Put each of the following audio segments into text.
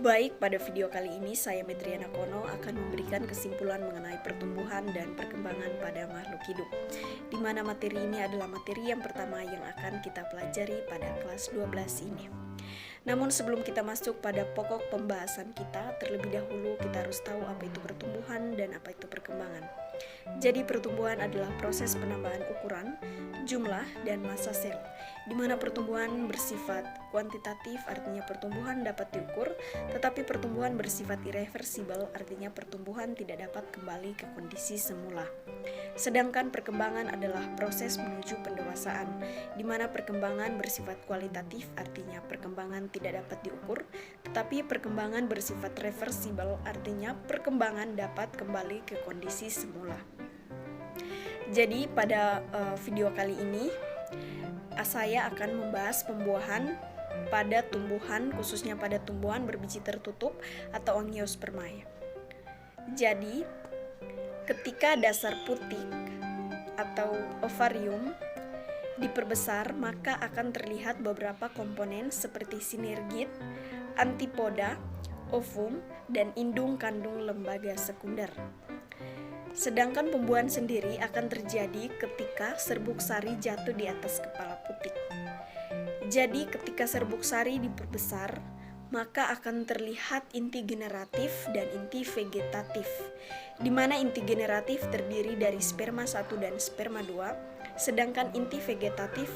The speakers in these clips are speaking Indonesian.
Baik, pada video kali ini saya Metriana Kono akan memberikan kesimpulan mengenai pertumbuhan dan perkembangan pada makhluk hidup, di mana materi ini adalah materi yang pertama yang akan kita pelajari pada kelas 12 ini. Namun sebelum kita masuk pada pokok pembahasan kita, terlebih dahulu kita harus tahu apa itu pertumbuhan dan apa itu perkembangan. Jadi pertumbuhan adalah proses penambahan ukuran, jumlah, dan massa sel, di mana pertumbuhan bersifat kuantitatif, artinya pertumbuhan dapat diukur, tetapi pertumbuhan bersifat irreversibel, artinya pertumbuhan tidak dapat kembali ke kondisi semula. Sedangkan perkembangan adalah proses menuju pendewasaan, di mana perkembangan bersifat kualitatif, artinya perkembangan tidak dapat diukur, tetapi perkembangan bersifat reversibel, artinya perkembangan dapat kembali ke kondisi semula. Jadi pada video kali ini saya akan membahas pembuahan pada tumbuhan, khususnya pada tumbuhan berbiji tertutup atau Angiospermae. Jadi ketika dasar putik atau ovarium diperbesar, maka akan terlihat beberapa komponen seperti sinergit, antipoda, ovum, dan indung kandung lembaga sekunder. Sedangkan pembuahan sendiri akan terjadi ketika serbuk sari jatuh di atas kepala putik. Jadi ketika serbuk sari diperbesar, maka akan terlihat inti generatif dan inti vegetatif, di mana inti generatif terdiri dari sperma 1 dan sperma 2, sedangkan inti vegetatif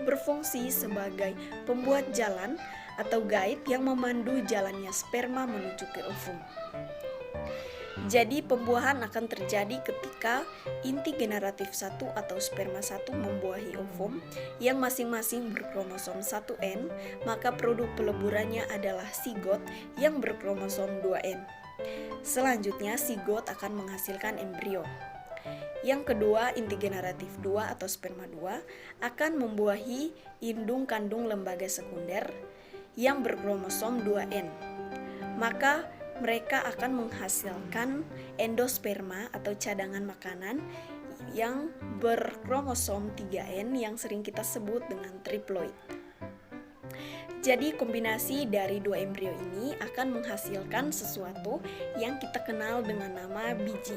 berfungsi sebagai pembuat jalan atau guide yang memandu jalannya sperma menuju ke ovum. Jadi pembuahan akan terjadi ketika inti generatif 1 atau sperma 1 membuahi ovum yang masing-masing berkromosom 1N, maka produk peleburannya adalah sigot yang berkromosom 2N. Selanjutnya sigot akan menghasilkan embrio. Yang kedua, inti generatif 2 atau sperma 2 akan membuahi indung kandung lembaga sekunder yang berkromosom 2N. Maka mereka akan menghasilkan endosperma atau cadangan makanan yang berkromosom 3N yang sering kita sebut dengan triploid. Jadi kombinasi dari dua embrio ini akan menghasilkan sesuatu yang kita kenal dengan nama biji.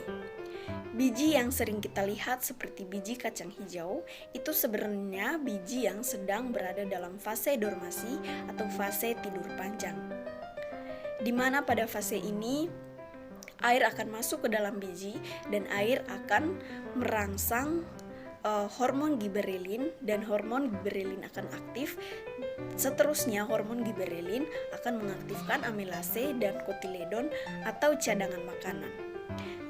Biji yang sering kita lihat seperti biji kacang hijau itu sebenarnya biji yang sedang berada dalam fase dormasi atau fase tidur panjang, di mana pada fase ini air akan masuk ke dalam biji dan air akan merangsang hormon giberelin, dan hormon giberelin akan aktif. Seterusnya hormon giberelin akan mengaktifkan amilase dan kotiledon atau cadangan makanan.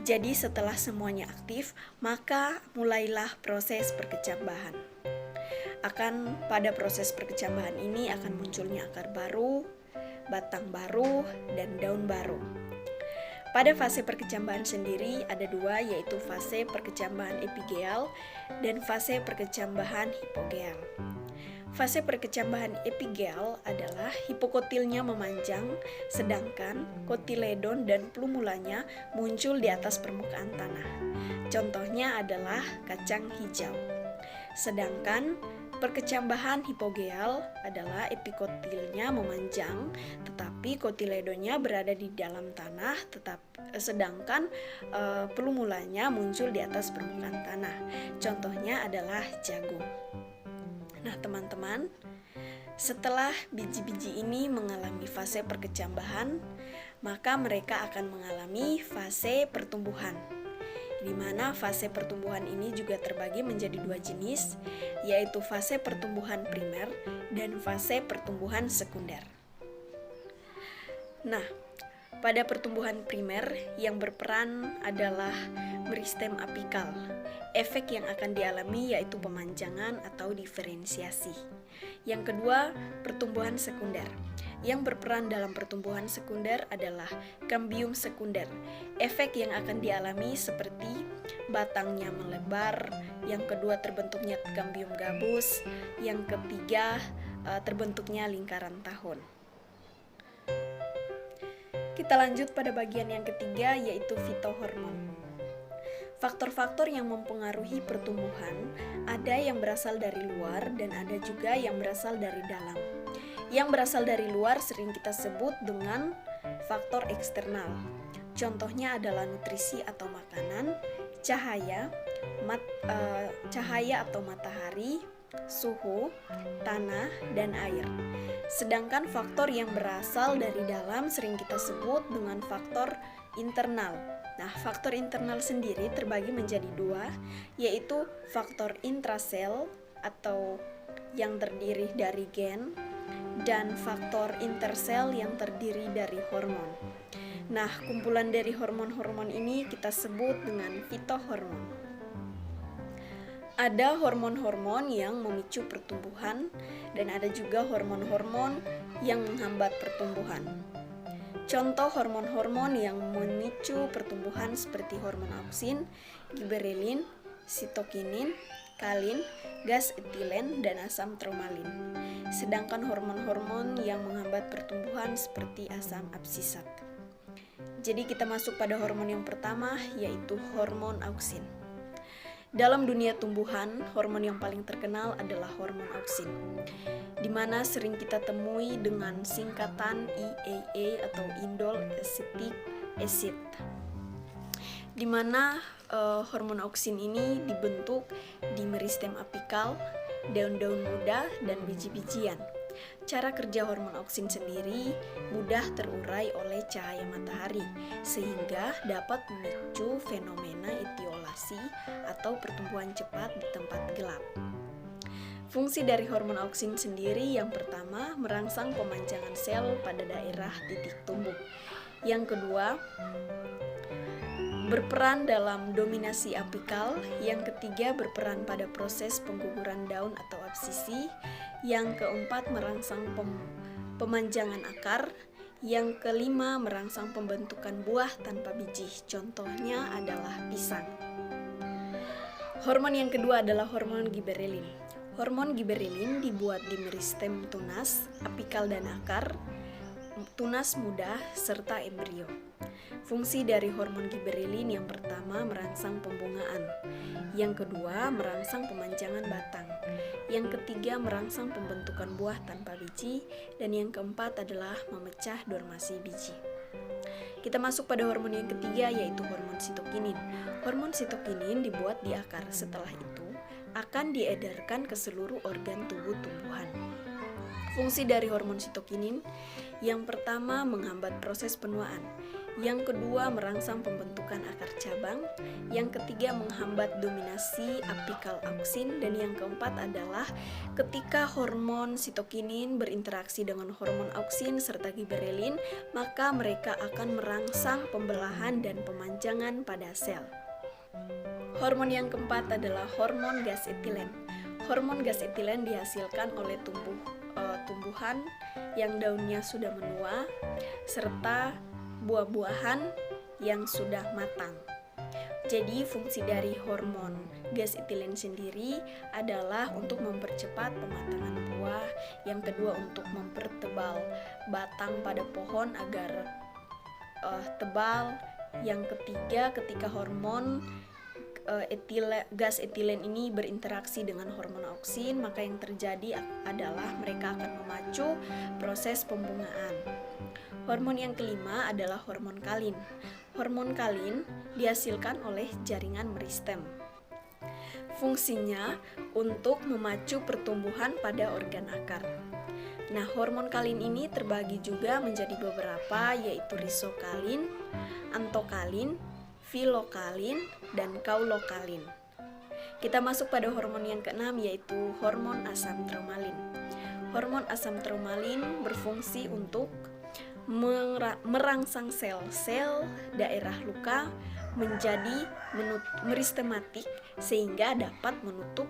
Jadi setelah semuanya aktif, maka mulailah proses perkecambahan. Pada proses perkecambahan ini akan munculnya akar baru, batang baru, dan daun baru. Pada fase perkecambahan sendiri ada dua, yaitu fase perkecambahan epigeal dan fase perkecambahan hipogeal. Fase perkecambahan epigeal adalah hipokotilnya memanjang, sedangkan kotiledon dan plumulanya muncul di atas permukaan tanah. Contohnya adalah kacang hijau. Sedangkan perkecambahan hipogeal adalah epikotilnya memanjang, tetapi kotiledonnya berada di dalam tanah, sedangkan plumulanya muncul di atas permukaan tanah. Contohnya adalah jagung. Nah teman-teman, setelah biji-biji ini mengalami fase perkecambahan, maka mereka akan mengalami fase pertumbuhan, di mana fase pertumbuhan ini juga terbagi menjadi dua jenis, yaitu fase pertumbuhan primer dan fase pertumbuhan sekunder. Nah, pada pertumbuhan primer yang berperan adalah meristem apikal. Efek yang akan dialami yaitu pemanjangan atau diferensiasi. Yang kedua, pertumbuhan sekunder. Yang berperan dalam pertumbuhan sekunder adalah kambium sekunder. Efek yang akan dialami seperti batangnya melebar, yang kedua terbentuknya kambium gabus, yang ketiga terbentuknya lingkaran tahun. Kita lanjut pada bagian yang ketiga, yaitu fitohormon. Faktor-faktor yang mempengaruhi pertumbuhan ada yang berasal dari luar dan ada juga yang berasal dari dalam. Yang berasal dari luar sering kita sebut dengan faktor eksternal. Contohnya adalah nutrisi atau makanan, cahaya atau matahari, suhu, tanah, dan air. Sedangkan faktor yang berasal dari dalam sering kita sebut dengan faktor internal. Nah, faktor internal sendiri terbagi menjadi dua, yaitu faktor intrasel atau yang terdiri dari gen, dan faktor intersel yang terdiri dari hormon. Nah, kumpulan dari hormon-hormon ini kita sebut dengan fitohormon. Ada hormon-hormon yang memicu pertumbuhan dan ada juga hormon-hormon yang menghambat pertumbuhan. Contoh hormon-hormon yang memicu pertumbuhan seperti hormon auksin, giberelin, sitokinin, kalin, gas etilen, dan asam tromalin. Sedangkan hormon-hormon yang menghambat pertumbuhan seperti asam absisat. Jadi kita masuk pada hormon yang pertama, yaitu hormon auksin. Dalam dunia tumbuhan, hormon yang paling terkenal adalah hormon auksin, di mana sering kita temui dengan singkatan IAA atau indole acetic acid. Di mana hormon auksin ini dibentuk di meristem apikal, daun-daun muda, dan biji-bijian. Cara kerja hormon auksin sendiri mudah terurai oleh cahaya matahari, sehingga dapat memicu fenomena etiolasi atau pertumbuhan cepat di tempat gelap. Fungsi dari hormon auksin sendiri yang pertama merangsang pemanjangan sel pada daerah titik tumbuh. Yang kedua, berperan dalam dominasi apikal. Yang ketiga, berperan pada proses pengguguran daun atau absisi. Yang keempat, merangsang pemanjangan akar. Yang kelima, merangsang pembentukan buah tanpa biji. Contohnya adalah pisang. Hormon yang kedua adalah hormon giberelin. Hormon giberelin dibuat di meristem tunas, apikal dan akar, tunas muda, serta embrio. Fungsi dari hormon giberelin yang pertama merangsang pembungaan, yang kedua merangsang pemanjangan batang, yang ketiga merangsang pembentukan buah tanpa biji, dan yang keempat adalah memecah dormasi biji. Kita masuk pada hormon yang ketiga, yaitu hormon sitokinin. Hormon sitokinin dibuat di akar, setelah itu akan diedarkan ke seluruh organ tubuh tumbuhan. Fungsi dari hormon sitokinin yang pertama menghambat proses penuaan, yang kedua merangsang pembentukan akar cabang, yang ketiga menghambat dominasi apikal auksin, dan yang keempat adalah ketika hormon sitokinin berinteraksi dengan hormon auksin serta giberelin, maka mereka akan merangsang pembelahan dan pemanjangan pada sel. Hormon yang keempat adalah hormon gas etilen. Hormon gas etilen dihasilkan oleh tumbuhan yang daunnya sudah menua serta buah-buahan yang sudah matang. Jadi fungsi dari hormon gas etilen sendiri adalah untuk mempercepat pematangan buah, yang kedua untuk mempertebal batang pada pohon agar tebal, yang ketiga ketika hormon gas etilen ini berinteraksi dengan hormon auksin, maka yang terjadi adalah mereka akan memacu proses pembungaan. Hormon yang kelima adalah hormon kalin. Hormon kalin dihasilkan oleh jaringan meristem. Fungsinya untuk memacu pertumbuhan pada organ akar. Nah, hormon kalin ini terbagi juga menjadi beberapa, yaitu risokalin, antokalin, filokalin, dan kaulokalin. Kita masuk pada hormon yang keenam, yaitu hormon asam tromalin. Hormon asam tromalin berfungsi untuk merangsang sel-sel daerah luka menjadi meristematik sehingga dapat menutup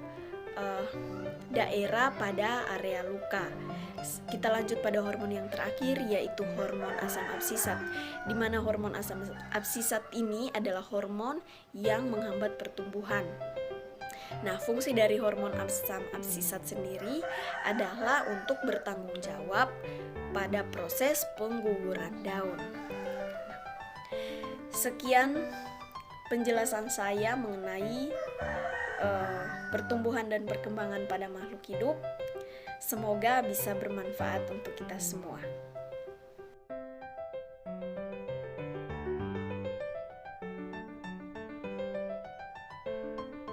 daerah pada area luka. Kita lanjut pada hormon yang terakhir, yaitu hormon asam absisat, di mana hormon asam absisat ini adalah hormon yang menghambat pertumbuhan. Nah, fungsi dari hormon asam absisat sendiri adalah untuk bertanggung jawab pada proses pengguguran daun. Sekian penjelasan saya mengenai pertumbuhan dan perkembangan pada makhluk hidup. Semoga bisa bermanfaat untuk kita semua.